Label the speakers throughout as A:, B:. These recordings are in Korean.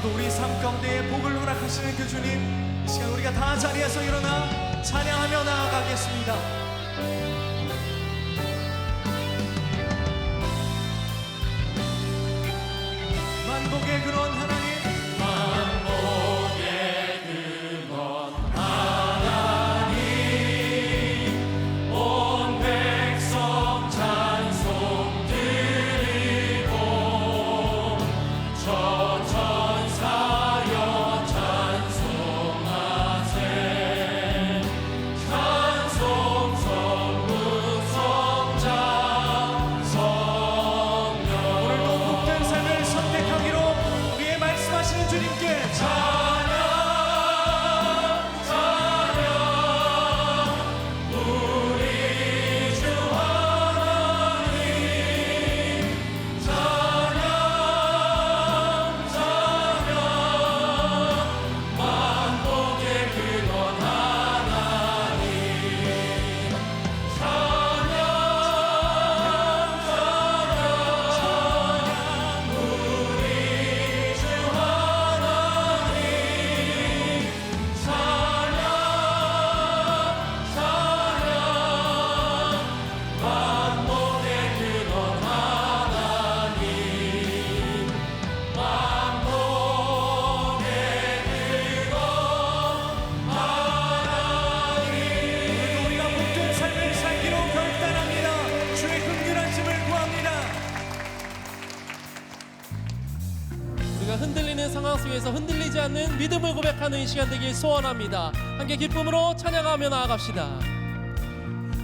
A: 오늘도 우리 삶 가운데에 복을 허락하시는 그 주님, 이 시간 우리가 다 자리에서 일어나 찬양하며 나아가겠습니다. 만복의 근원 하나님,
B: 흔들리는 상황 속에서 흔들리지 않는 믿음을 고백하는 이 시간 되길 소원합니다. 함께 기쁨으로 찬양하며 나아갑시다.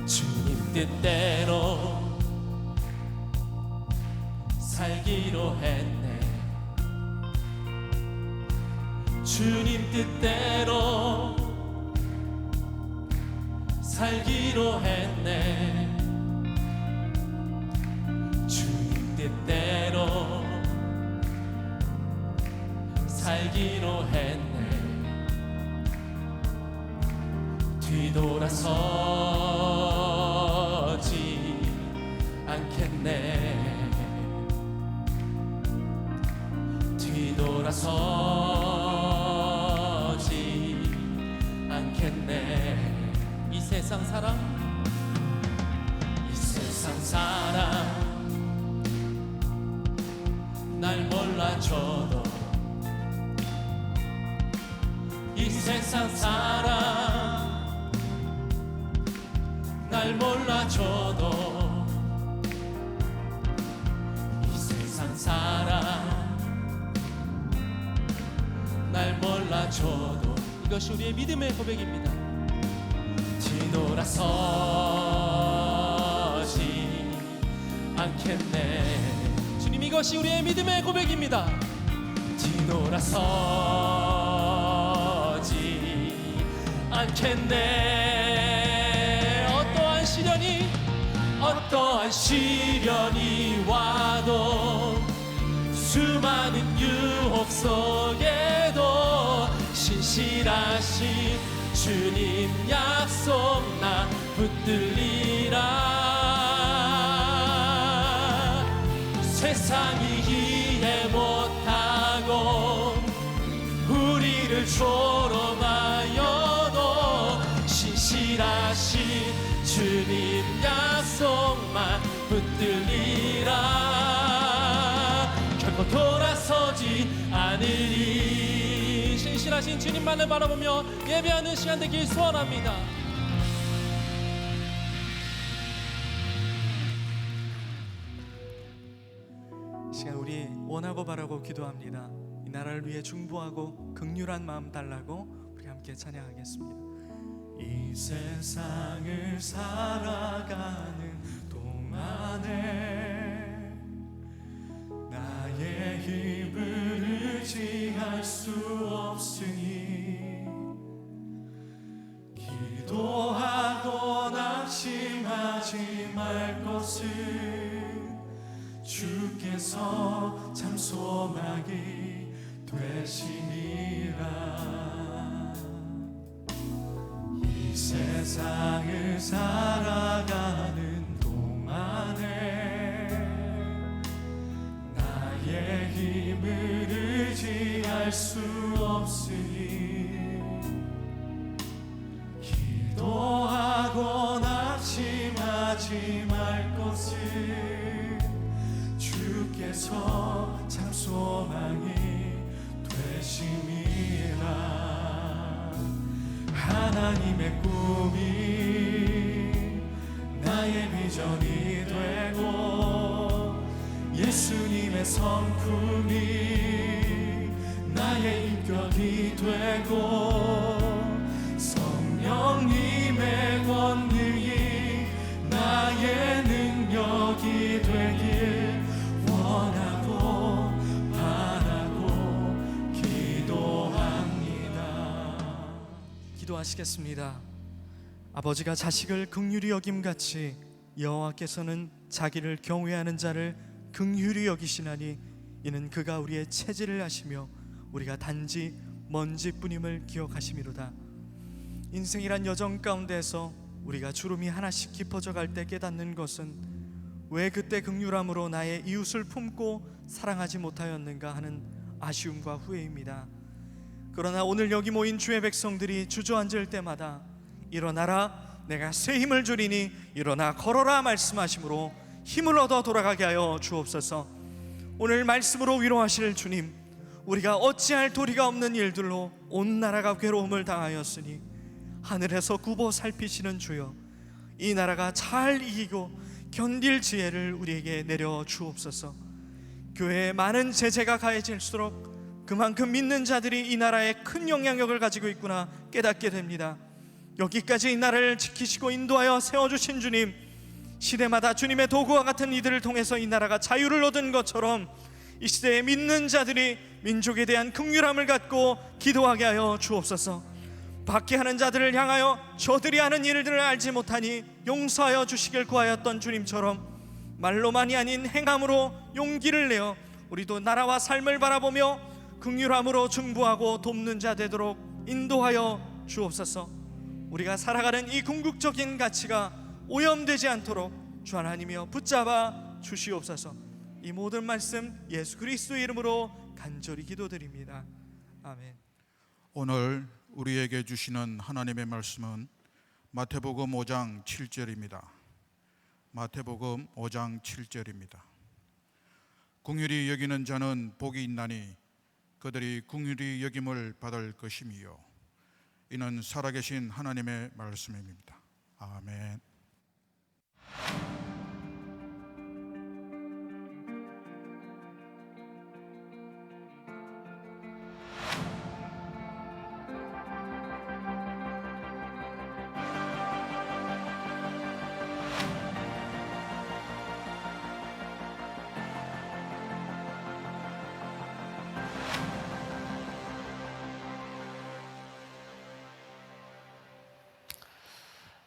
B: 주님 뜻대로 살기로 했네. 주님 뜻대로 살기로 했네. 주님 뜻대로 살기로 했네. 뒤돌아서지 않겠네. 뒤돌아서지 않겠네. 이 세상 사람, 이 세상 사람 날 몰라줘도, 이 세상 사람 날 몰라줘도, 이 세상 사람 날 몰라줘도, 이것이 우리의 믿음의 고백입니다. 뒤돌아서지 않겠네. 주님, 이것이 우리의 믿음의 고백입니다. 뒤돌아서지 않겠네. 어떠한 시련이 와도, 수많은 유혹 속에도 신실하신 주님 약속 나 붙들리라. 세상이 이해 못하고 우리를 조롱하여도 신실하신 주님 약속만 붙들리라. 결코 돌아서지 않으리. 신실하신 주님만을 바라보며 예배하는 시간 되길 소원합니다.
A: 시간 우리 원하고 바라고 기도합니다. 이 나라를 위해 중보하고 긍휼한 마음 달라고 우리 함께 찬양하겠습니다. 이 세상을 살아가는 동안에 나의 힘을 의지할 수 없으니, 기도하고 낙심하지 말 것을 주께서 참 소망이 되시니라. 이 세상을 살아가는 동안에 나의 힘을 의지할 피할 수 없으니 기도하고 낙심하지 말 것을 주께서 참 소망이 되심이라. 하나님의 꿈이 나의 비전이 되고 예수님의 성품이 나의 인격이 되고 성령님의 권능이 나의 능력이 되길 원하고 바라고 기도합니다. 기도하시겠습니다. 아버지가 자식을 긍휼히 여김같이 여호와께서는 자기를 경외하는 자를 긍휼히 여기시나니 이는 그가 우리의 체질을 아시며 우리가 단지 먼지뿐임을 기억하심이로다. 인생이란 여정 가운데서 우리가 주름이 하나씩 깊어져 갈 때 깨닫는 것은 왜 그때 긍휼함으로 나의 이웃을 품고 사랑하지 못하였는가 하는 아쉬움과 후회입니다. 그러나 오늘 여기 모인 주의 백성들이 주저앉을 때마다 일어나라 내가 새 힘을 주리니 일어나 걸어라 말씀하심으로 힘을 얻어 돌아가게 하여 주옵소서. 오늘 말씀으로 위로하실 주님, 우리가 어찌할 도리가 없는 일들로 온 나라가 괴로움을 당하였으니 하늘에서 굽어 살피시는 주여, 이 나라가 잘 이기고 견딜 지혜를 우리에게 내려 주옵소서. 교회에 많은 제재가 가해질수록 그만큼 믿는 자들이 이 나라에 큰 영향력을 가지고 있구나 깨닫게 됩니다. 여기까지 이 나라를 지키시고 인도하여 세워주신 주님, 시대마다 주님의 도구와 같은 이들을 통해서 이 나라가 자유를 얻은 것처럼 이 시대에 믿는 자들이 민족에 대한 긍휼함을 갖고 기도하게 하여 주옵소서. 밖에 하는 자들을 향하여 저들이 하는 일들을 알지 못하니 용서하여 주시길 구하였던 주님처럼 말로만이 아닌 행함으로 용기를 내어 우리도 나라와 삶을 바라보며 긍휼함으로 중보하고 돕는 자 되도록 인도하여 주옵소서. 우리가 살아가는 이 궁극적인 가치가 오염되지 않도록 주 하나님이여 붙잡아 주시옵소서. 이 모든 말씀 예수 그리스도의 이름으로 간절히 기도드립니다. 아멘.
C: 오늘 우리에게 주시는 하나님의 말씀은 마태복음 5장 7절입니다. 마태복음 5장 7절입니다. 긍휼히 여기는 자는 복이 있나니 그들이 긍휼히 여김을 받을 것임이요 이는 살아계신 하나님의 말씀입니다. 아멘.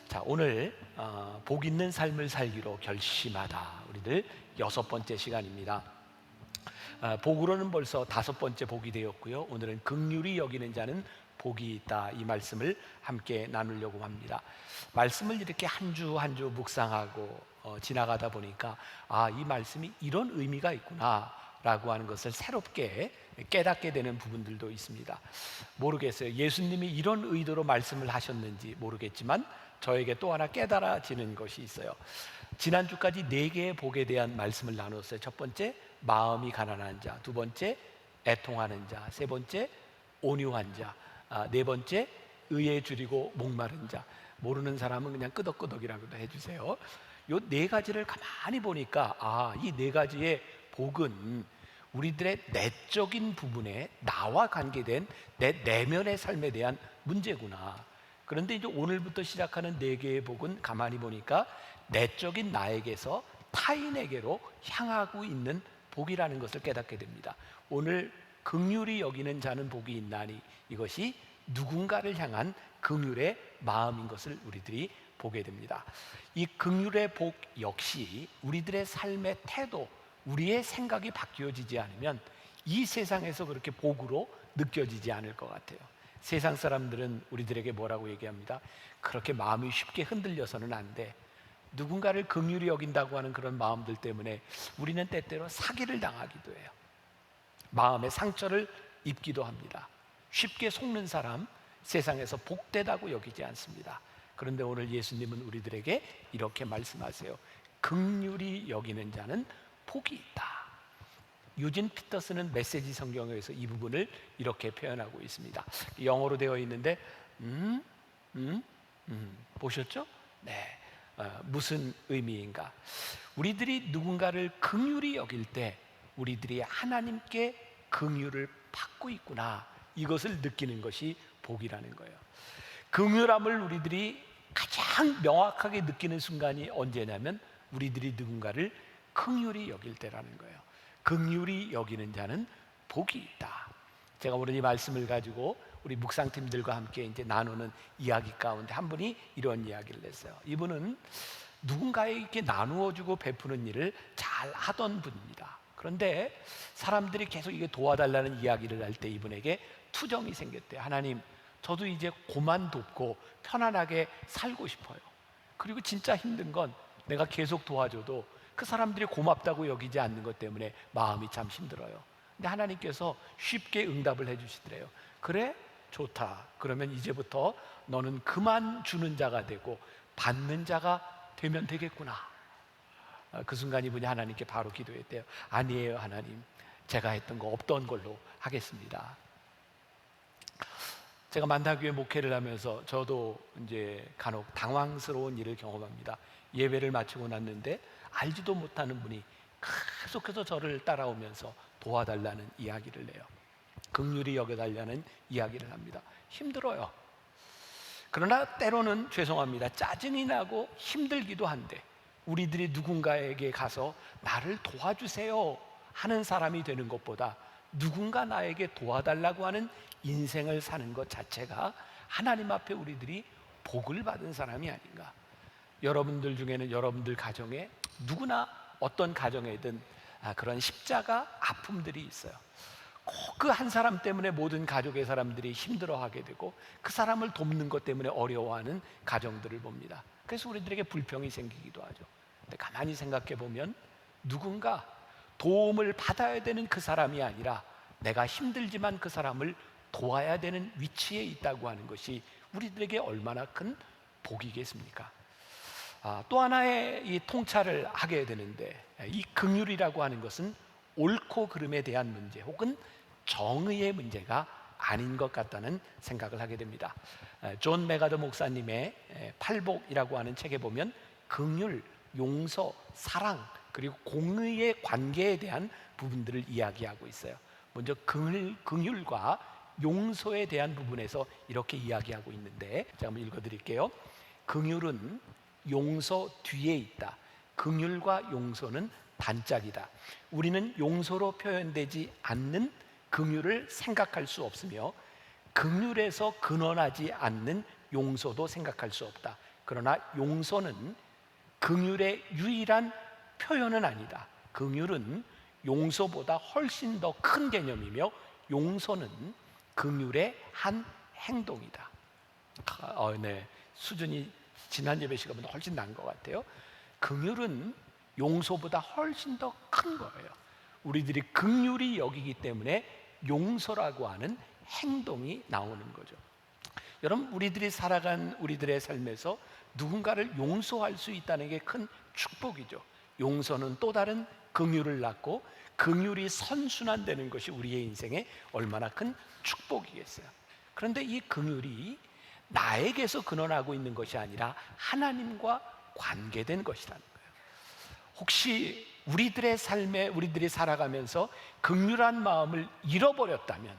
D: 자, 오늘 복 있는 삶을 살기로 결심하다 우리들 6번째 시간입니다. 복으로는 벌써 5번째 복이 되었고요. 오늘은 긍휼히 여기는 자는 복이 있다, 이 말씀을 함께 나누려고 합니다. 말씀을 이렇게 한 주 한 주 묵상하고 지나가다 보니까 이 말씀이 이런 의미가 있구나 라고 하는 것을 새롭게 깨닫게 되는 부분들도 있습니다. 모르겠어요. 예수님이 이런 의도로 말씀을 하셨는지 모르겠지만 저에게 또 하나 깨달아지는 것이 있어요. 지난주까지 4개의 복에 대한 말씀을 나눴어요. 첫 번째, 마음이 가난한 자. 두 번째, 애통하는 자. 세 번째, 온유한 자. 네 번째, 의에 줄이고 목마른 자. 모르는 사람은 그냥 끄덕끄덕이라고도 해주세요. 이 4가지를 가만히 보니까 이 4가지의 복은 우리들의 내적인 부분에 나와 관계된 내 내면의 삶에 대한 문제구나. 그런데 이제 오늘부터 시작하는 4개의 복은 가만히 보니까 내적인 나에게서 타인에게로 향하고 있는 복이라는 것을 깨닫게 됩니다. 오늘 긍휼히 여기는 자는 복이 있나니 이것이 누군가를 향한 긍휼의 마음인 것을 우리들이 보게 됩니다. 이 긍휼의 복 역시 우리들의 삶의 태도, 우리의 생각이 바뀌어지지 않으면 이 세상에서 그렇게 복으로 느껴지지 않을 것 같아요. 세상 사람들은 우리들에게 뭐라고 얘기합니다. 그렇게 마음이 쉽게 흔들려서는 안 돼. 누군가를 긍휼히 여긴다고 하는 그런 마음들 때문에 우리는 때때로 사기를 당하기도 해요. 마음의 상처를 입기도 합니다. 쉽게 속는 사람 세상에서 복되다고 여기지 않습니다. 그런데 오늘 예수님은 우리들에게 이렇게 말씀하세요. 긍휼히 여기는 자는 복이 있다. 유진 피터스는 메시지 성경에서 이 부분을 이렇게 표현하고 있습니다. 영어로 되어 있는데 보셨죠? 네, 무슨 의미인가? 우리들이 누군가를 긍휼히 여길 때 우리들이 하나님께 긍휼을 받고 있구나, 이것을 느끼는 것이 복이라는 거예요. 긍휼함을 우리들이 가장 명확하게 느끼는 순간이 언제냐면 우리들이 누군가를 긍휼히 여길 때라는 거예요. 긍휼히 여기는 자는 복이 있다. 제가 오늘 이 말씀을 가지고 우리 묵상팀들과 함께 이제 나누는 이야기 가운데 한 분이 이런 이야기를 했어요. 이분은 누군가에게 나누어주고 베푸는 일을 잘 하던 분입니다. 그런데 사람들이 계속 이게 도와달라는 이야기를 할 때 이분에게 투정이 생겼대요. 하나님, 저도 이제 고만 돕고 편안하게 살고 싶어요. 그리고 진짜 힘든 건 내가 계속 도와줘도 그 사람들이 고맙다고 여기지 않는 것 때문에 마음이 참 힘들어요. 근데 하나님께서 쉽게 응답을 해주시더래요. 그래? 좋다. 그러면 이제부터 너는 그만 주는 자가 되고 받는 자가 되면 되겠구나. 그 순간 이분이 하나님께 바로 기도했대요. 아니에요, 하나님. 제가 했던 거 없던 걸로 하겠습니다. 제가 만다교회 목회를 하면서 저도 이제 간혹 당황스러운 일을 경험합니다. 예배를 마치고 났는데 알지도 못하는 분이 계속해서 저를 따라오면서 도와달라는 이야기를 해요. 긍휼히 여겨달라는 이야기를 합니다. 힘들어요. 그러나 때로는 죄송합니다, 짜증이 나고 힘들기도 한데 우리들이 누군가에게 가서 나를 도와주세요 하는 사람이 되는 것보다 누군가 나에게 도와달라고 하는 인생을 사는 것 자체가 하나님 앞에 우리들이 복을 받은 사람이 아닌가. 여러분들 중에는 여러분들 가정에 누구나 어떤 가정에든 그런 십자가 아픔들이 있어요. 꼭 그 한 사람 때문에 모든 가족의 사람들이 힘들어하게 되고 그 사람을 돕는 것 때문에 어려워하는 가정들을 봅니다. 그래서 우리들에게 불평이 생기기도 하죠. 근데 가만히 생각해 보면 누군가 도움을 받아야 되는 그 사람이 아니라 내가 힘들지만 그 사람을 도와야 되는 위치에 있다고 하는 것이 우리들에게 얼마나 큰 복이겠습니까? 또 하나의 이 통찰을 하게 되는데, 이 긍휼이라고 하는 것은 옳고 그름에 대한 문제 혹은 정의의 문제가 아닌 것 같다는 생각을 하게 됩니다. 존 메가더 목사님의 팔복이라고 하는 책에 보면 긍휼, 용서, 사랑 그리고 공의의 관계에 대한 부분들을 이야기하고 있어요. 먼저 긍휼과 용서에 대한 부분에서 이렇게 이야기하고 있는데, 제가 한번 읽어드릴게요. 긍휼은 용서 뒤에 있다. 긍휼과 용서는 단짝이다. 우리는 용서로 표현되지 않는 긍휼을 생각할 수 없으며 긍휼에서 근원하지 않는 용서도 생각할 수 없다. 그러나 용서는 긍휼의 유일한 표현은 아니다. 긍휼은 용서보다 훨씬 더 큰 개념이며 용서는 긍휼의 한 행동이다. 네, 수준이 지난 예배 시간보다 훨씬 난 것 같아요. 긍휼은 용서보다 훨씬 더 큰 거예요. 우리들이 긍휼히 여기기 때문에 용서라고 하는 행동이 나오는 거죠. 여러분, 우리들이 살아간 우리들의 삶에서 누군가를 용서할 수 있다는 게 큰 축복이죠. 용서는 또 다른 긍휼을 낳고 긍휼이 선순환되는 것이 우리의 인생에 얼마나 큰 축복이겠어요. 그런데 이 긍휼이 나에게서 근원하고 있는 것이 아니라 하나님과 관계된 것이라는 거예요. 혹시 우리들의 삶에 우리들이 살아가면서 긍휼한 마음을 잃어버렸다면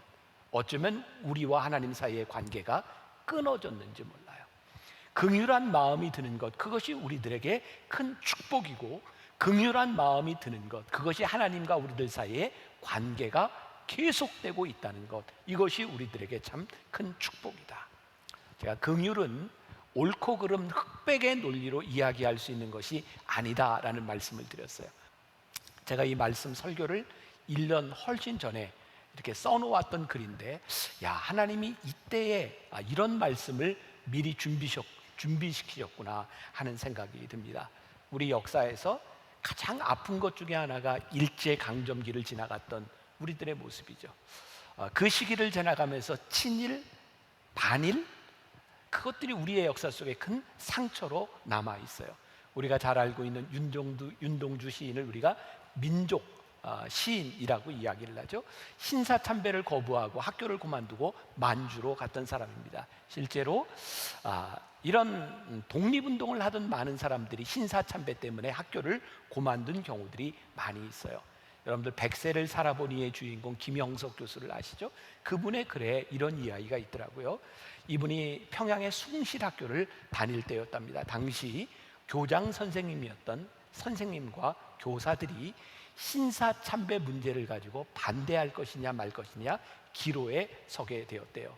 D: 어쩌면 우리와 하나님 사이의 관계가 끊어졌는지 몰라요. 긍휼한 마음이 드는 것, 그것이 우리들에게 큰 축복이고 긍휼한 마음이 드는 것, 그것이 하나님과 우리들 사이의 관계가 계속되고 있다는 것, 이것이 우리들에게 참 큰 축복이다. 제가 긍휼은 옳고 그름 흑백의 논리로 이야기할 수 있는 것이 아니다라는 말씀을 드렸어요. 제가 이 말씀 설교를 1년 훨씬 전에 이렇게 써놓았던 글인데, 야, 하나님이 이때에 이런 말씀을 미리 준비시키셨구나 하는 생각이 듭니다. 우리 역사에서 가장 아픈 것 중에 하나가 일제강점기를 지나갔던 우리들의 모습이죠. 그 시기를 지나가면서 친일, 반일, 그것들이 우리의 역사 속에 큰 상처로 남아 있어요. 우리가 잘 알고 있는 윤동주 시인을 우리가 민족 시인이라고 이야기를 하죠. 신사참배를 거부하고 학교를 그만두고 만주로 갔던 사람입니다. 실제로 이런 독립운동을 하던 많은 사람들이 신사참배 때문에 학교를 그만둔 경우들이 많이 있어요. 여러분들 백세를 살아보니의 주인공 김영석 교수를 아시죠? 그분의 글에 이런 이야기가 있더라고요. 이분이 평양의 숭실학교를 다닐 때였답니다. 당시 교장 선생님이었던 선생님과 교사들이 신사참배 문제를 가지고 반대할 것이냐 말 것이냐 기로에 서게 되었대요.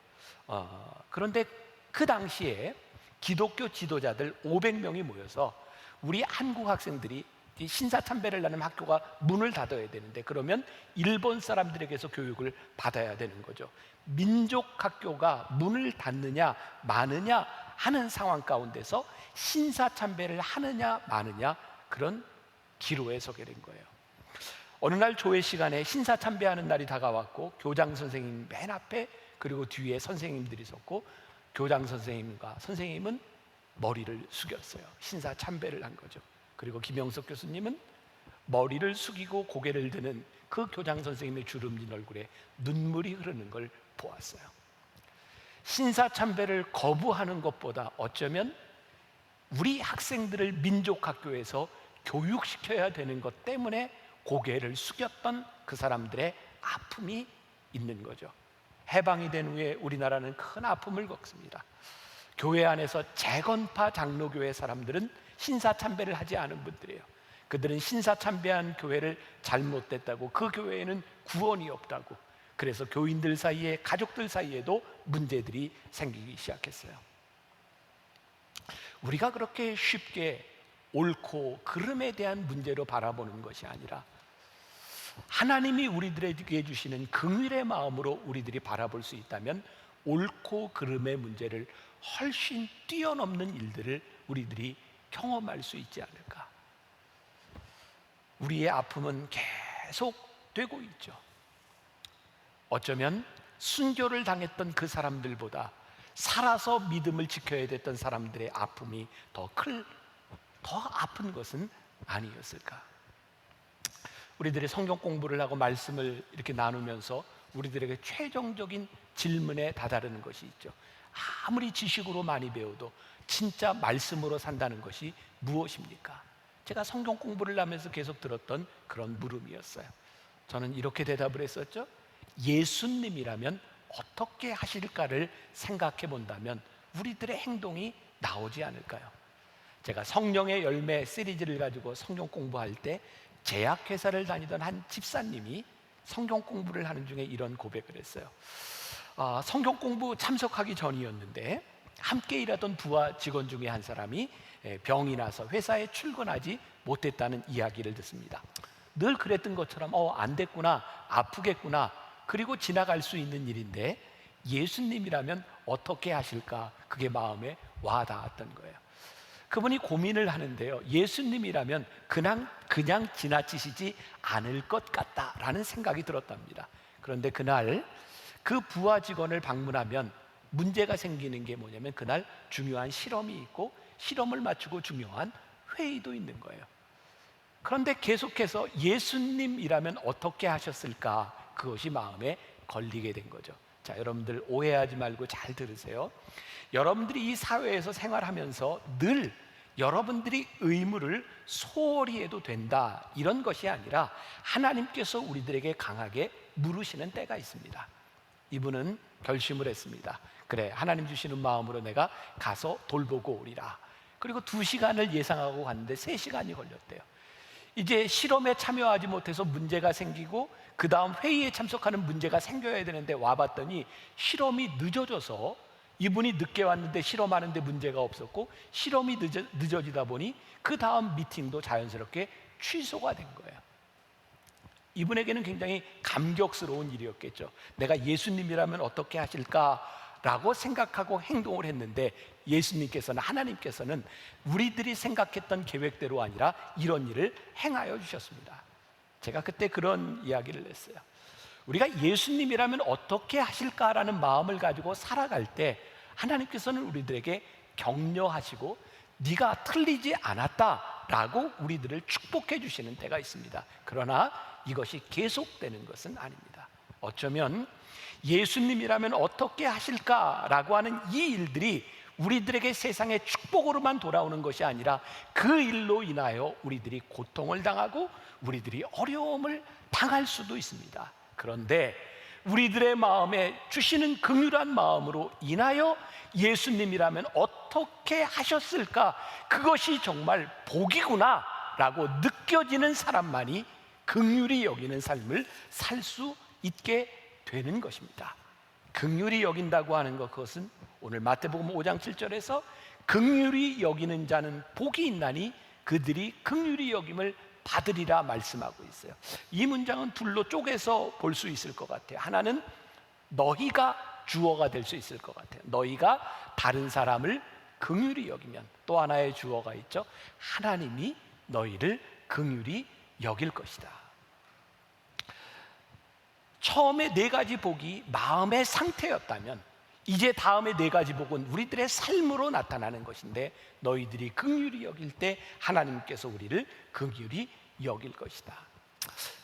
D: 그런데 그 당시에 기독교 지도자들 500명이 모여서 우리 한국 학생들이 신사참배를 하는 학교가 문을 닫아야 되는데, 그러면 일본 사람들에게서 교육을 받아야 되는 거죠. 민족학교가 문을 닫느냐 마느냐 하는 상황 가운데서 신사참배를 하느냐 마느냐, 그런 기로에 서게 된 거예요. 어느 날 조회 시간에 신사참배하는 날이 다가왔고, 교장 선생님 맨 앞에, 그리고 뒤에 선생님들이 섰고, 교장 선생님과 선생님은 머리를 숙였어요. 신사참배를 한 거죠. 그리고 김영석 교수님은 머리를 숙이고 고개를 드는 그 교장 선생님의 주름진 얼굴에 눈물이 흐르는 걸 보았어요. 신사참배를 거부하는 것보다 어쩌면 우리 학생들을 민족학교에서 교육시켜야 되는 것 때문에 고개를 숙였던 그 사람들의 아픔이 있는 거죠. 해방이 된 후에 우리나라는 큰 아픔을 겪습니다. 교회 안에서 재건파 장로교회 사람들은 신사참배를 하지 않은 분들이에요. 그들은 신사참배한 교회를 잘못됐다고, 그 교회에는 구원이 없다고, 그래서 교인들 사이에, 가족들 사이에도 문제들이 생기기 시작했어요. 우리가 그렇게 쉽게 옳고 그름에 대한 문제로 바라보는 것이 아니라 하나님이 우리들에게 주시는 긍휼의 마음으로 우리들이 바라볼 수 있다면 옳고 그름의 문제를 훨씬 뛰어넘는 일들을 우리들이 경험할 수 있지 않을까. 우리의 아픔은 계속 되고 있죠. 어쩌면 순교를 당했던 그 사람들보다 살아서 믿음을 지켜야 됐던 사람들의 아픔이 더 아픈 것은 아니었을까. 우리들이 성경 공부를 하고 말씀을 이렇게 나누면서 우리들에게 최종적인 질문에 다다르는 것이 있죠. 아무리 지식으로 많이 배워도 진짜 말씀으로 산다는 것이 무엇입니까? 제가 성경 공부를 하면서 계속 들었던 그런 물음이었어요. 저는 이렇게 대답을 했었죠. 예수님이라면 어떻게 하실까를 생각해 본다면 우리들의 행동이 나오지 않을까요? 제가 성령의 열매 시리즈를 가지고 성경 공부할 때 제약회사를 다니던 한 집사님이 성경 공부를 하는 중에 이런 고백을 했어요. 성경 공부 참석하기 전이었는데 함께 일하던 부하 직원 중에 한 사람이 병이 나서 회사에 출근하지 못했다는 이야기를 듣습니다. 늘 그랬던 것처럼 안 됐구나, 아프겠구나, 그리고 지나갈 수 있는 일인데 예수님이라면 어떻게 하실까, 그게 마음에 와닿았던 거예요. 그분이 고민을 하는데요, 예수님이라면 그냥 지나치시지 않을 것 같다라는 생각이 들었답니다. 그런데 그날 그 부하 직원을 방문하면 문제가 생기는 게 뭐냐면, 그날 중요한 실험이 있고 실험을 마치고 중요한 회의도 있는 거예요. 그런데 계속해서 예수님이라면 어떻게 하셨을까, 그것이 마음에 걸리게 된 거죠. 자, 여러분들 오해하지 말고 잘 들으세요. 여러분들이 이 사회에서 생활하면서 늘 여러분들이 의무를 소홀히 해도 된다, 이런 것이 아니라 하나님께서 우리들에게 강하게 물으시는 때가 있습니다. 이분은 결심을 했습니다. 그래, 하나님 주시는 마음으로 내가 가서 돌보고 오리라. 그리고 2시간을 예상하고 갔는데 3시간이 걸렸대요. 이제 실험에 참여하지 못해서 문제가 생기고 그 다음 회의에 참석하는 문제가 생겨야 되는데 와봤더니 실험이 늦어져서, 이분이 늦게 왔는데 실험하는데 문제가 없었고 실험이 늦어지다 보니 그 다음 미팅도 자연스럽게 취소가 된 거예요. 이분에게는 굉장히 감격스러운 일이었겠죠. 내가 예수님이라면 어떻게 하실까라고 생각하고 행동을 했는데 예수님께서는, 하나님께서는 우리들이 생각했던 계획대로 아니라 이런 일을 행하여 주셨습니다. 제가 그때 그런 이야기를 했어요. 우리가 예수님이라면 어떻게 하실까라는 마음을 가지고 살아갈 때 하나님께서는 우리들에게 격려하시고 네가 틀리지 않았다라고 우리들을 축복해 주시는 때가 있습니다. 그러나 이것이 계속되는 것은 아닙니다. 어쩌면 예수님이라면 어떻게 하실까라고 하는 이 일들이 우리들에게 세상의 축복으로만 돌아오는 것이 아니라 그 일로 인하여 우리들이 고통을 당하고 우리들이 어려움을 당할 수도 있습니다. 그런데 우리들의 마음에 주시는 긍휼한 마음으로 인하여 예수님이라면 어떻게 하셨을까, 그것이 정말 복이구나 라고 느껴지는 사람만이 긍휼히 여기는 삶을 살 수 있게 되는 것입니다. 긍휼히 여긴다고 하는 것, 그것은 오늘 마태복음 5장 7절에서 긍휼히 여기는 자는 복이 있나니 그들이 긍휼히 여김을 받으리라 말씀하고 있어요. 이 문장은 둘로 쪼개서 볼 수 있을 것 같아요. 하나는 너희가 주어가 될 수 있을 것 같아요. 너희가 다른 사람을 긍휼히 여기면, 또 하나의 주어가 있죠. 하나님이 너희를 긍휼히 여길 것이다. 처음에 네 가지 복이 마음의 상태였다면 이제 다음에 네 가지 복은 우리들의 삶으로 나타나는 것인데, 너희들이 긍휼히 여길 때 하나님께서 우리를 긍휼히 여길 것이다.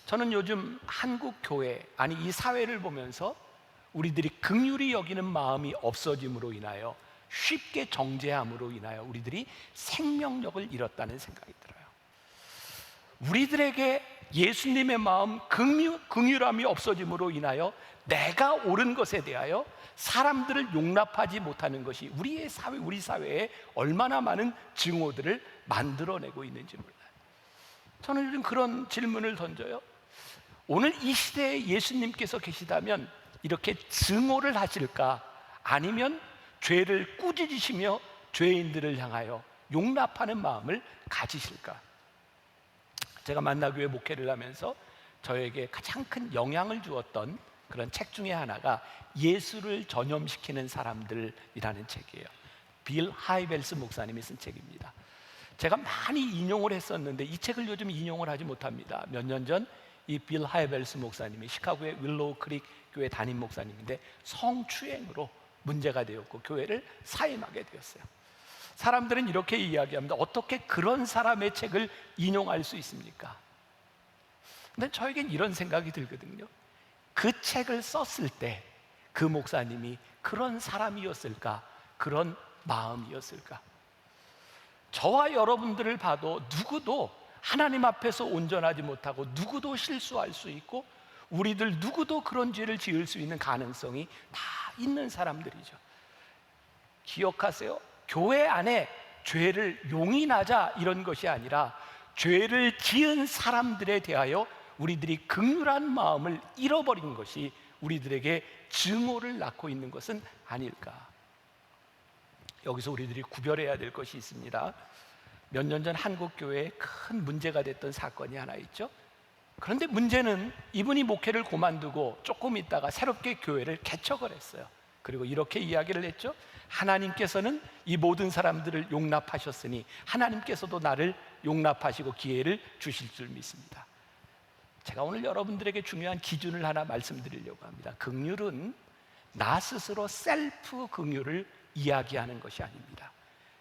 D: 저는 요즘 한국 교회, 아니 이 사회를 보면서 우리들이 긍휼히 여기는 마음이 없어짐으로 인하여, 쉽게 정죄함으로 인하여 우리들이 생명력을 잃었다는 생각이 들어요. 우리들에게 예수님의 마음, 긍휼함이 없어짐으로 인하여 내가 옳은 것에 대하여 사람들을 용납하지 못하는 것이 우리 사회에 얼마나 많은 증오들을 만들어내고 있는지 몰라요. 저는 요즘 그런 질문을 던져요. 오늘 이 시대에 예수님께서 계시다면 이렇게 증오를 하실까, 아니면 죄를 꾸짖으시며 죄인들을 향하여 용납하는 마음을 가지실까? 제가 만나교회 목회를 하면서 저에게 가장 큰 영향을 주었던 그런 책 중에 하나가 예수를 전염시키는 사람들이라는 책이에요. 빌 하이벨스 목사님이 쓴 책입니다. 제가 많이 인용을 했었는데 이 책을 요즘 인용을 하지 못합니다. 몇 년 전 이 빌 하이벨스 목사님이 시카고의 윌로우 크릭 교회 담임 목사님인데 성추행으로 문제가 되었고 교회를 사임하게 되었어요. 사람들은 이렇게 이야기합니다. 어떻게 그런 사람의 책을 인용할 수 있습니까? 근데 저에겐 이런 생각이 들거든요. 그 책을 썼을 때 그 목사님이 그런 사람이었을까? 그런 마음이었을까? 저와 여러분들을 봐도 누구도 하나님 앞에서 온전하지 못하고 누구도 실수할 수 있고 우리들 누구도 그런 죄를 지을 수 있는 가능성이 다 있는 사람들이죠. 기억하세요. 교회 안에 죄를 용인하자 이런 것이 아니라 죄를 지은 사람들에 대하여 우리들이 긍휼한 마음을 잃어버린 것이 우리들에게 증오를 낳고 있는 것은 아닐까. 여기서 우리들이 구별해야 될 것이 있습니다. 몇 년 전 한국 교회에 큰 문제가 됐던 사건이 하나 있죠. 그런데 문제는 이분이 목회를 그만두고 조금 있다가 새롭게 교회를 개척을 했어요. 그리고 이렇게 이야기를 했죠. 하나님께서는 이 모든 사람들을 용납하셨으니 하나님께서도 나를 용납하시고 기회를 주실 줄 믿습니다. 제가 오늘 여러분들에게 중요한 기준을 하나 말씀드리려고 합니다. 긍휼은 나 스스로 셀프 긍휼을 이야기하는 것이 아닙니다.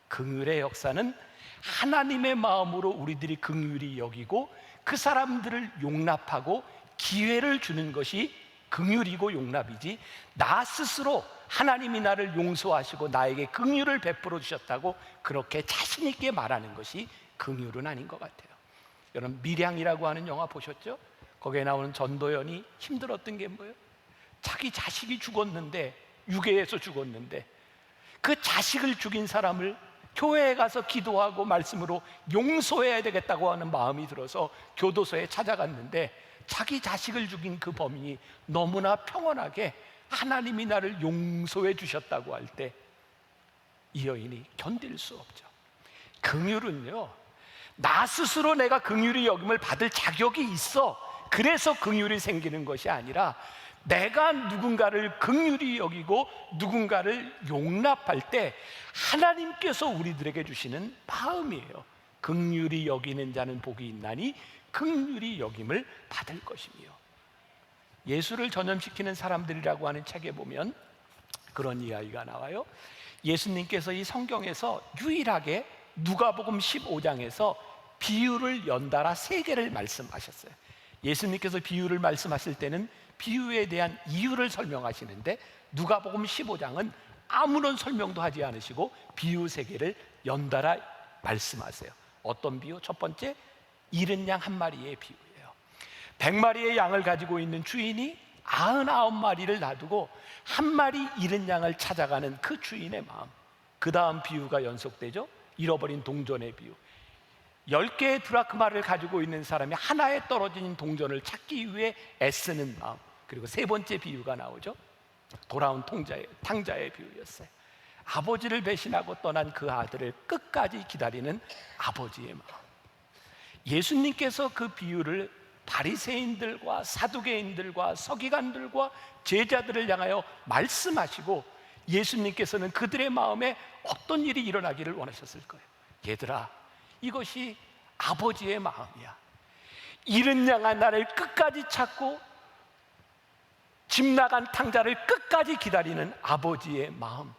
D: 긍휼의 역사는 하나님의 마음으로 우리들이 긍휼히 여기고 그 사람들을 용납하고 기회를 주는 것이 긍휼이고 용납이지, 나 스스로 하나님이 나를 용서하시고 나에게 긍휼을 베풀어 주셨다고 그렇게 자신 있게 말하는 것이 긍휼은 아닌 것 같아요. 여러분 밀양이라고 하는 영화 보셨죠? 거기에 나오는 전도연이 힘들었던 게 뭐예요? 자기 자식이 죽었는데, 유괴해서 죽었는데 그 자식을 죽인 사람을 교회에 가서 기도하고 말씀으로 용서해야 되겠다고 하는 마음이 들어서 교도소에 찾아갔는데 자기 자식을 죽인 그 범인이 너무나 평온하게 하나님이 나를 용서해 주셨다고 할 때 이 여인이 견딜 수 없죠. 긍휼은요, 나 스스로 내가 긍휼히 여김을 받을 자격이 있어, 그래서 긍휼이 생기는 것이 아니라 내가 누군가를 긍휼히 여기고 누군가를 용납할 때 하나님께서 우리들에게 주시는 마음이에요. 긍휼히 여기는 자는 복이 있나니 긍휼히 여김을 받을 것이며. 예수를 전염시키는 사람들이라고 하는 책에 보면 그런 이야기가 나와요. 예수님께서 이 성경에서 유일하게 누가복음 15장에서 비유를 연달아 3개를 말씀하셨어요. 예수님께서 비유를 말씀하실 때는 비유에 대한 이유를 설명하시는데 누가복음 15장은 아무런 설명도 하지 않으시고 비유 3개를 연달아 말씀하세요. 어떤 비유? 첫 번째, 잃은 양 한 마리의 비유예요. 100마리의 양을 가지고 있는 주인이 99마리를 놔두고 한 마리 잃은 양을 찾아가는 그 주인의 마음. 그 다음 비유가 연속되죠. 잃어버린 동전의 비유. 10개의 드라크마를 가지고 있는 사람이 하나에 떨어진 동전을 찾기 위해 애쓰는 마음. 그리고 3번째 비유가 나오죠. 돌아온 탕자의 비유였어요. 아버지를 배신하고 떠난 그 아들을 끝까지 기다리는 아버지의 마음. 예수님께서 그 비유를 바리새인들과 사두개인들과 서기관들과 제자들을 향하여 말씀하시고 예수님께서는 그들의 마음에 어떤 일이 일어나기를 원하셨을 거예요. 얘들아, 이것이 아버지의 마음이야. 잃은 양아 나를 끝까지 찾고 집 나간 탕자를 끝까지 기다리는 아버지의 마음,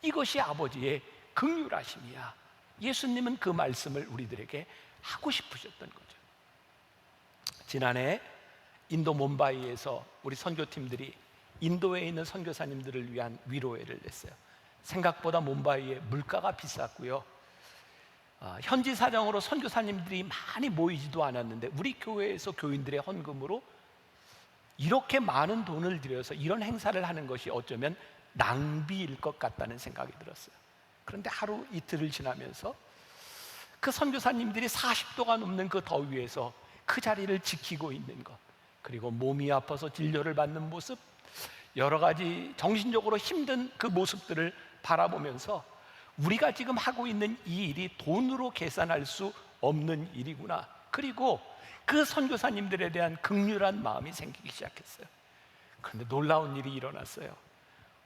D: 이것이 아버지의 긍휼하심이야. 예수님은 그 말씀을 우리들에게 하고 싶으셨던 거죠. 지난해 인도 몬바이에서 우리 선교팀들이 인도에 있는 선교사님들을 위한 위로회를 냈어요. 생각보다 몬바이의 물가가 비쌌고요. 현지 사정으로 선교사님들이 많이 모이지도 않았는데 우리 교회에서 교인들의 헌금으로 이렇게 많은 돈을 들여서 이런 행사를 하는 것이 어쩌면 낭비일 것 같다는 생각이 들었어요. 그런데 하루 이틀을 지나면서 그 선교사님들이 40도가 넘는 그 더위에서 그 자리를 지키고 있는 것, 그리고 몸이 아파서 진료를 받는 모습, 여러 가지 정신적으로 힘든 그 모습들을 바라보면서 우리가 지금 하고 있는 이 일이 돈으로 계산할 수 없는 일이구나. 그리고 그 선교사님들에 대한 긍휼한 마음이 생기기 시작했어요. 그런데 놀라운 일이 일어났어요.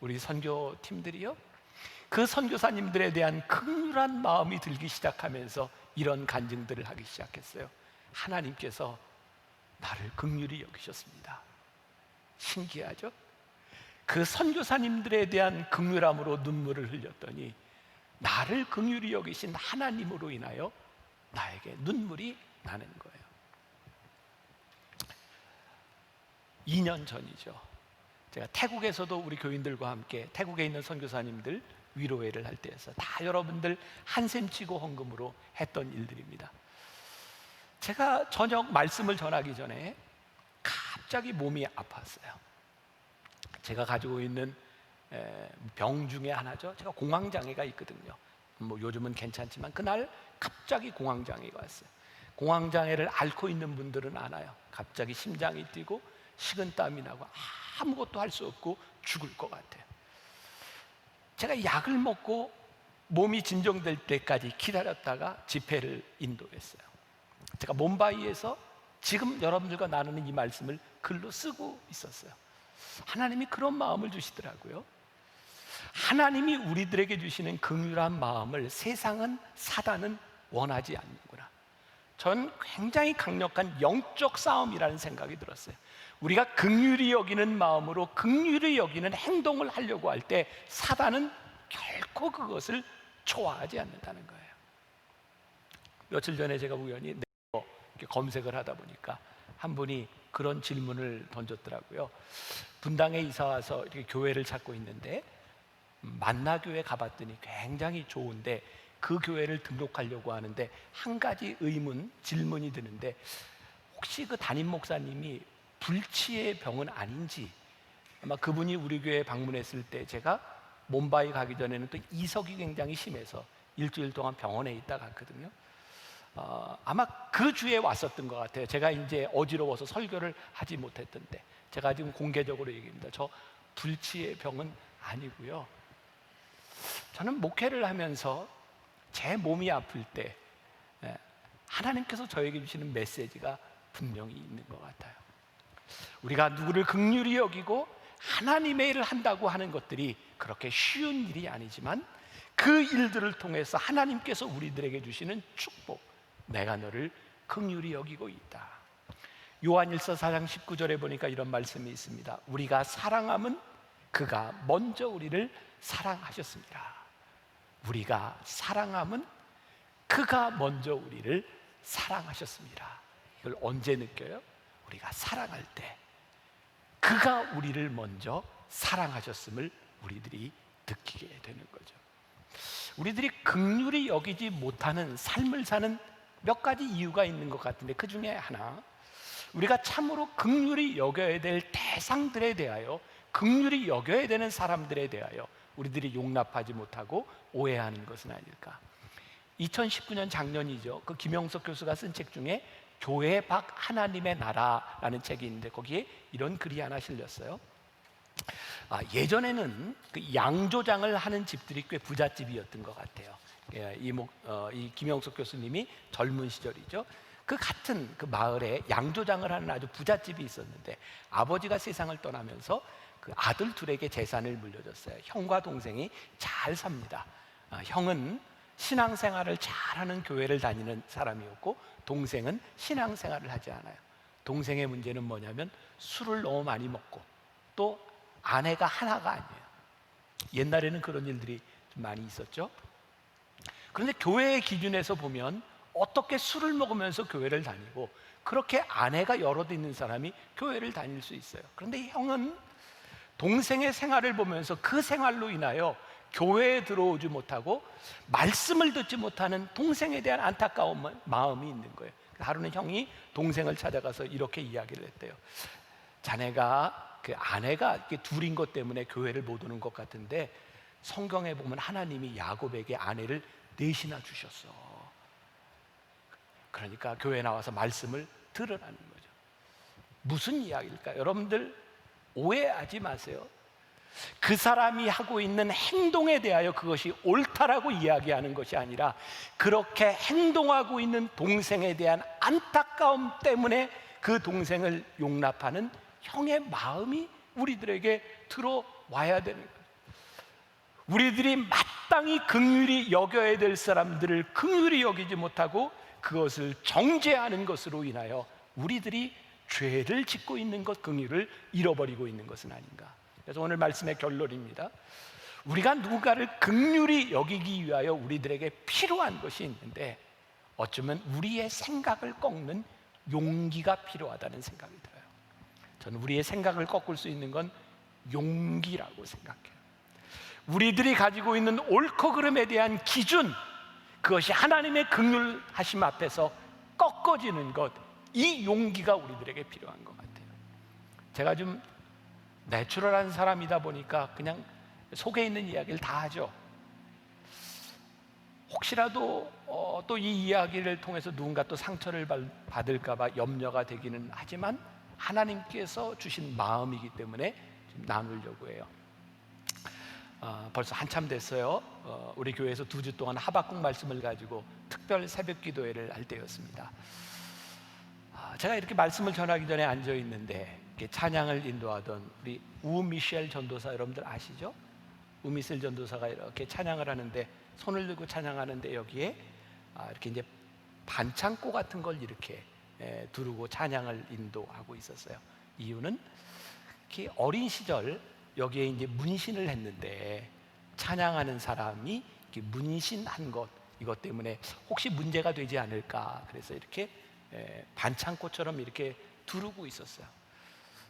D: 우리 선교팀들이요, 그 선교사님들에 대한 긍휼한 마음이 들기 시작하면서 이런 간증들을 하기 시작했어요. 하나님께서 나를 긍휼히 여기셨습니다. 신기하죠? 그 선교사님들에 대한 긍휼함으로 눈물을 흘렸더니 나를 긍휼히 여기신 하나님으로 인하여 나에게 눈물이 나는 거예요. 2년 전이죠. 제가 태국에서도 우리 교인들과 함께 태국에 있는 선교사님들 위로회를 할 때에서 다 여러분들 한샘 치고 헌금으로 했던 일들입니다. 제가 저녁 말씀을 전하기 전에 갑자기 몸이 아팠어요. 제가 가지고 있는 병 중에 하나죠. 제가 공황장애가 있거든요. 요즘은 괜찮지만 그날 갑자기 공황장애가 왔어요. 공황장애를 앓고 있는 분들은 알아요. 갑자기 심장이 뛰고 식은땀이 나고 아무것도 할 수 없고 죽을 것 같아요. 제가 약을 먹고 몸이 진정될 때까지 기다렸다가 집회를 인도했어요. 제가 몬바이에서 지금 여러분들과 나누는 이 말씀을 글로 쓰고 있었어요. 하나님이 그런 마음을 주시더라고요. 하나님이 우리들에게 주시는 긍휼한 마음을 세상은, 사단은 원하지 않는구나. 전 굉장히 강력한 영적 싸움이라는 생각이 들었어요. 우리가 긍휼히 여기는 마음으로 긍휼히 여기는 행동을 하려고 할 때 사단은 결코 그것을 좋아하지 않는다는 거예요. 며칠 전에 제가 우연히 이렇게 검색을 하다 보니까 한 분이 그런 질문을 던졌더라고요. 분당에 이사 와서 이렇게 교회를 찾고 있는데 만나교회 가봤더니 굉장히 좋은데 그 교회를 등록하려고 하는데 한 가지 질문이 드는데 혹시 그 담임 목사님이 불치의 병은 아닌지. 아마 그분이 우리 교회에 방문했을 때 제가 몬바이 가기 전에는 또 이석이 굉장히 심해서 일주일 동안 병원에 있다 갔거든요. 아마 그 주에 왔었던 것 같아요. 제가 이제 어지러워서 설교를 하지 못했던데 제가 지금 공개적으로 얘기합니다. 저 불치의 병은 아니고요. 저는 목회를 하면서 제 몸이 아플 때 하나님께서 저에게 주시는 메시지가 분명히 있는 것 같아요. 우리가 누구를 긍휼히 여기고 하나님의 일을 한다고 하는 것들이 그렇게 쉬운 일이 아니지만 그 일들을 통해서 하나님께서 우리들에게 주시는 축복, 내가 너를 긍휼히 여기고 있다. 요한일서 4장 19절에 보니까 이런 말씀이 있습니다. 우리가 사랑함은 그가 먼저 우리를 사랑하셨습니다. 우리가 사랑함은 그가 먼저 우리를 사랑하셨습니다. 이걸 언제 느껴요? 우리가 사랑할 때 그가 우리를 먼저 사랑하셨음을 우리들이 느끼게 되는 거죠. 우리들이 긍휼히 여기지 못하는 삶을 사는 몇 가지 이유가 있는 것 같은데, 그 중에 하나, 우리가 참으로 긍휼히 여겨야 될 대상들에 대하여, 긍휼히 여겨야 되는 사람들에 대하여 우리들이 용납하지 못하고 오해하는 것은 아닐까. 2019년 작년이죠. 그 김영석 교수가 쓴 책 중에 교회 밖 하나님의 나라라는 책이 있는데, 거기에 이런 글이 하나 실렸어요. 예전에는 그 양조장을 하는 집들이 꽤 부잣집이었던 것 같아요. 이 김영석 교수님이 젊은 시절이죠. 그 같은 그 마을에 양조장을 하는 아주 부잣집이 있었는데, 아버지가 세상을 떠나면서 그 아들 둘에게 재산을 물려줬어요. 형과 동생이 잘 삽니다. 형은 신앙생활을 잘하는 교회를 다니는 사람이었고, 동생은 신앙생활을 하지 않아요. 동생의 문제는 뭐냐면 술을 너무 많이 먹고, 또 아내가 하나가 아니에요. 옛날에는 그런 일들이 좀 많이 있었죠. 그런데 교회의 기준에서 보면 어떻게 술을 먹으면서 교회를 다니고, 그렇게 아내가 여럿 있는 사람이 교회를 다닐 수 있어요. 그런데 형은 동생의 생활을 보면서 그 생활로 인하여 교회에 들어오지 못하고 말씀을 듣지 못하는 동생에 대한 안타까운 마음이 있는 거예요. 하루는 형이 동생을 찾아가서 이렇게 이야기를 했대요. 자네가 그 아내가 이렇게 둘인 것 때문에 교회를 못 오는 것 같은데, 성경에 보면 하나님이 야곱에게 아내를 넷이나 주셨어. 그러니까 교회에 나와서 말씀을 들으라는 거죠. 무슨 이야기일까요? 여러분들 오해하지 마세요. 그 사람이 하고 있는 행동에 대하여 그것이 옳다라고 이야기하는 것이 아니라, 그렇게 행동하고 있는 동생에 대한 안타까움 때문에 그 동생을 용납하는 형의 마음이 우리들에게 들어와야 되는 거예요. 우리들이 마땅히 긍휼히 여겨야 될 사람들을 긍휼히 여기지 못하고 그것을 정죄하는 것으로 인하여 우리들이 죄를 짓고 있는 것, 긍휼을 잃어버리고 있는 것은 아닌가. 그래서 오늘 말씀의 결론입니다. 우리가 누군가를 긍휼히 여기기 위하여 우리들에게 필요한 것이 있는데, 어쩌면 우리의 생각을 꺾는 용기가 필요하다는 생각이 들어요. 저는 우리의 생각을 꺾을 수 있는 건 용기라고 생각해요. 우리들이 가지고 있는 옳고 그름에 대한 기준, 그것이 하나님의 긍휼하심 앞에서 꺾어지는 것, 이 용기가 우리들에게 필요한 것 같아요. 제가 좀 내추럴한 사람이다 보니까 그냥 속에 있는 이야기를 다 하죠. 혹시라도 또 이 이야기를 통해서 누군가 또 상처를 받을까 봐 염려가 되기는 하지만, 하나님께서 주신 마음이기 때문에 좀 나누려고 해요. 벌써 한참 됐어요. 우리 교회에서 2주 동안 하박국 말씀을 가지고 특별 새벽 기도회를 할 때였습니다. 제가 이렇게 말씀을 전하기 전에 앉아 있는데, 이렇게 찬양을 인도하던 우리 우미셸 전도사, 여러분들 아시죠? 우미셸 전도사가 이렇게 찬양을 하는데, 손을 들고 찬양하는데, 여기에 이렇게 이제 반창고 같은 걸 이렇게 두르고 찬양을 인도하고 있었어요. 이유는 이렇게 어린 시절 여기에 이제 문신을 했는데, 찬양하는 사람이 이렇게 문신한 것, 이것 때문에 혹시 문제가 되지 않을까, 그래서 이렇게 반창고처럼 이렇게 두르고 있었어요.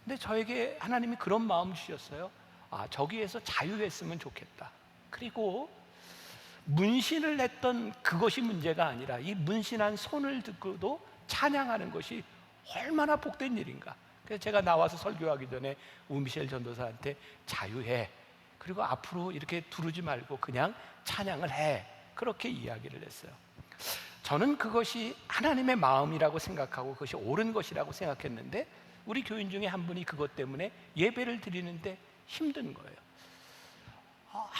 D: 근데 저에게 하나님이 그런 마음 주셨어요. 저기에서 자유했으면 좋겠다. 그리고 문신을 했던 그것이 문제가 아니라, 이 문신한 손을 듣고도 찬양하는 것이 얼마나 복된 일인가. 그래서 제가 나와서 설교하기 전에 우미셸 전도사한테 자유해, 그리고 앞으로 이렇게 두르지 말고 그냥 찬양을 해, 그렇게 이야기를 했어요. 저는 그것이 하나님의 마음이라고 생각하고 그것이 옳은 것이라고 생각했는데, 우리 교인 중에 한 분이 그것 때문에 예배를 드리는데 힘든 거예요.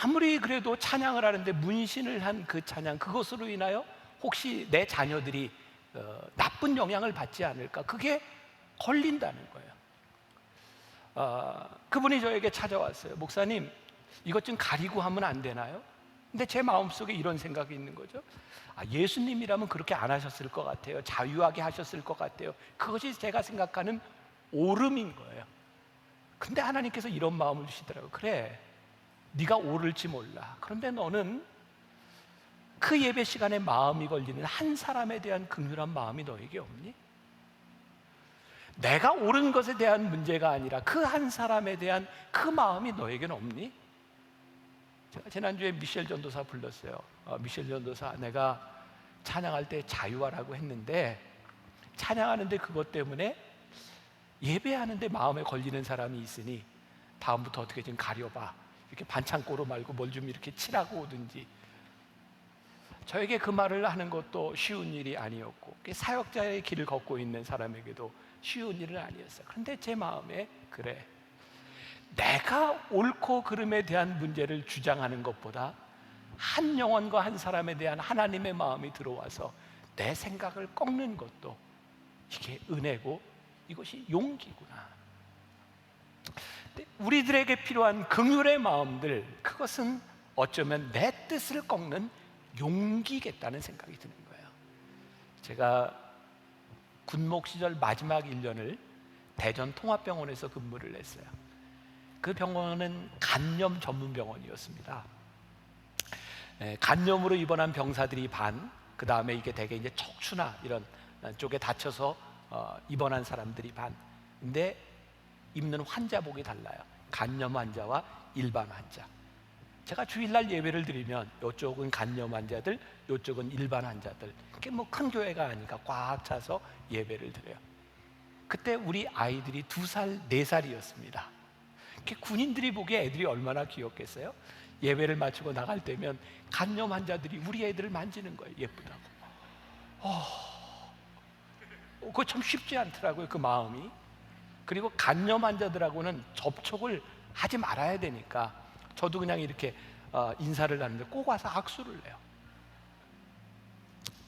D: 아무리 그래도 찬양을 하는데 문신을 한 그 찬양, 그것으로 인하여 혹시 내 자녀들이 나쁜 영향을 받지 않을까, 그게 걸린다는 거예요. 그분이 저에게 찾아왔어요. 목사님, 이것 좀 가리고 하면 안 되나요? 근데 제 마음속에 이런 생각이 있는 거죠. 예수님이라면 그렇게 안 하셨을 것 같아요. 자유하게 하셨을 것 같아요. 그것이 제가 생각하는 옳음인 거예요. 근데 하나님께서 이런 마음을 주시더라고요. 그래, 네가 옳을지 몰라. 그런데 너는 그 예배 시간에 마음이 걸리는 한 사람에 대한 긍휼한 마음이 너에게 없니? 내가 옳은 것에 대한 문제가 아니라 그 한 사람에 대한 그 마음이 너에게는 없니? 제가 지난주에 미셸 전도사 불렀어요. 미셸 전도사, 내가 찬양할 때 자유하라고 했는데 찬양하는데 그것 때문에 예배하는데 마음에 걸리는 사람이 있으니 다음부터 어떻게 좀 가려봐. 이렇게 반창고로 말고 뭘 좀 이렇게 칠하고 오든지. 저에게 그 말을 하는 것도 쉬운 일이 아니었고, 사역자의 길을 걷고 있는 사람에게도 쉬운 일은 아니었어요. 그런데 제 마음에, 그래, 내가 옳고 그름에 대한 문제를 주장하는 것보다 한 영혼과 한 사람에 대한 하나님의 마음이 들어와서 내 생각을 꺾는 것도 이게 은혜고 이것이 용기구나. 우리들에게 필요한 긍휼의 마음들, 그것은 어쩌면 내 뜻을 꺾는 용기겠다는 생각이 드는 거예요. 제가 군목 시절 마지막 1년을 대전 통합병원에서 근무를 했어요. 그 병원은 간염 전문 병원이었습니다. 간염으로 입원한 병사들이 반, 그 다음에 이게 대개 이제 척추나 이런 쪽에 다쳐서 입원한 사람들이 반. 근데 입는 환자복이 달라요. 간염 환자와 일반 환자. 제가 주일날 예배를 드리면 이쪽은 간염 환자들, 이쪽은 일반 환자들. 그게 뭐 큰 교회가 아니니까 꽉 차서 예배를 드려요. 그때 우리 아이들이 2살, 4살이었습니다. 군인들이 보기에 애들이 얼마나 귀엽겠어요? 예배를 마치고 나갈 때면 간염 환자들이 우리 애들을 만지는 거예요. 예쁘다고. 그거 참 쉽지 않더라고요, 그 마음이. 그리고 간염 환자들하고는 접촉을 하지 말아야 되니까 저도 그냥 이렇게 인사를 하는데 꼭 와서 악수를 해요.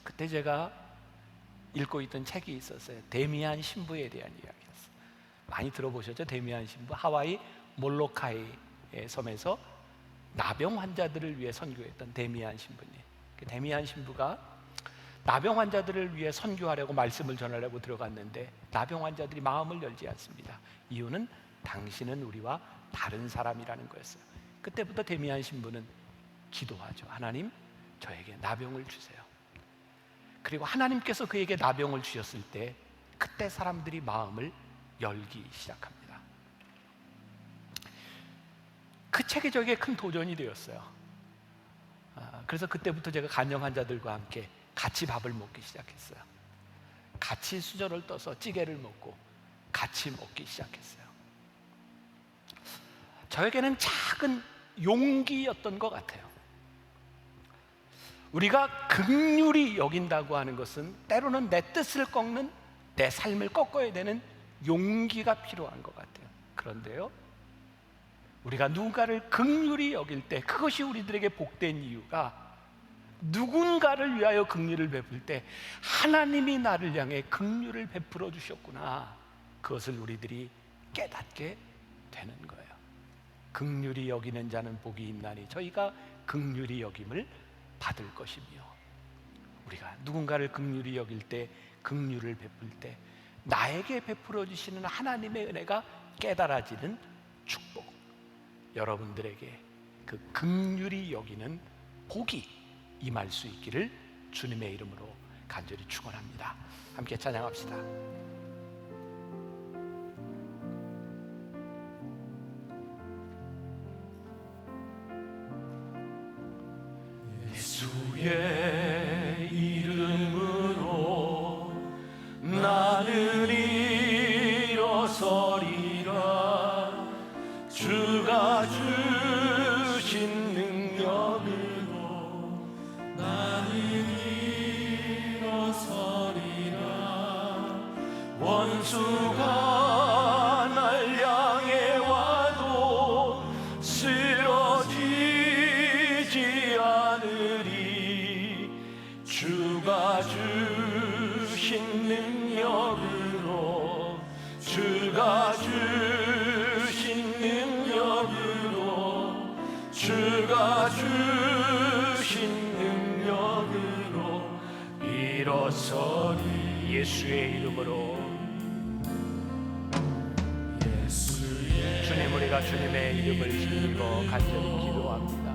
D: 그때 제가 읽고 있던 책이 있었어요. 데미안 신부에 대한 이야기였어요. 많이 들어보셨죠? 데미안 신부. 하와이 몰로카이의 섬에서 나병 환자들을 위해 선교했던 데미안 신부님. 데미안 신부가 나병 환자들을 위해 선교하려고 말씀을 전하려고 들어갔는데 나병 환자들이 마음을 열지 않습니다. 이유는 당신은 우리와 다른 사람이라는 거였어요. 그때부터 데미안 신부는 기도하죠. 하나님, 저에게 나병을 주세요. 그리고 하나님께서 그에게 나병을 주셨을 때 그때 사람들이 마음을 열기 시작합니다. 그 책이 저에게 큰 도전이 되었어요. 그래서 그때부터 제가 간염 환자들과 함께 같이 밥을 먹기 시작했어요. 같이 수저를 떠서 찌개를 먹고 같이 먹기 시작했어요. 저에게는 작은 용기였던 것 같아요. 우리가 긍휼히 여긴다고 하는 것은 때로는 내 뜻을 꺾는, 내 삶을 꺾어야 되는 용기가 필요한 것 같아요. 그런데요, 우리가 누군가를 긍휼히 여길 때 그것이 우리들에게 복된 이유가 누군가를 위하여 긍휼을 베풀 때 하나님이 나를 향해 긍휼을 베풀어 주셨구나, 그것을 우리들이 깨닫게 되는 거예요. 긍휼히 여기는 자는 복이 있나니 저희가 긍휼히 여김을 받을 것이며, 우리가 누군가를 긍휼히 여길 때, 긍휼을 베풀 때 나에게 베풀어 주시는 하나님의 은혜가 깨달아지는 축복, 여러분들에게 그 긍휼히 여기는 복이 임할 수 있기를 주님의 이름으로 간절히 축원합니다. 함께 찬양합시다. 예수의 이름으로 나는 일어서리라. 주가 주신 능력으로 나는 일어서리라. 원수가 날 향해 와도 쓰러지지 않으리. 주가 주신 능력으로, 주가 주신 능력으로, 주가 주신 예수의 이름으로 주님, 우리가 주님의 이름을 힘입어 간절히 기도합니다.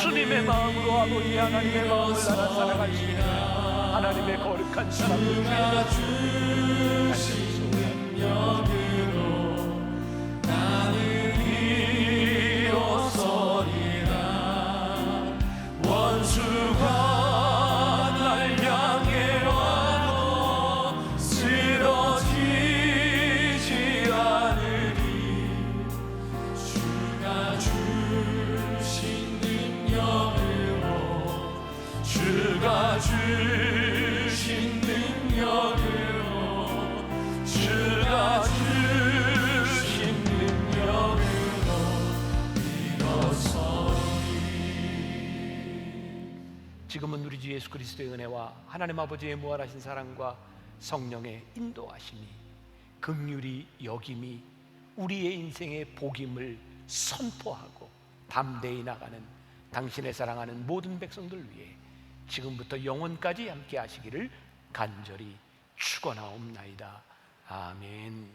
D: 주님의 마음으로 아버지 하나님의 마음을 나라 살아갈 수 있는 하나님의 거룩한 사람을 간절히 소원합니다. 원수가 날 향해 와도 쓰러지지 않으리. 주가 주신 능력으로, 주가 주신 능력으로, 주가 주신 능력으로 일어서. 지금은 우리 주 예수 그리스도의 은혜와 하나님 아버지의 무한하신 사랑과 성령의 인도하심이, 긍휼히 여김이 우리의 인생의 복임을 선포하고 담대히 나가는 당신의 사랑하는 모든 백성들 위해 지금부터 영원까지 함께 하시기를 간절히 축원하옵나이다. 아멘.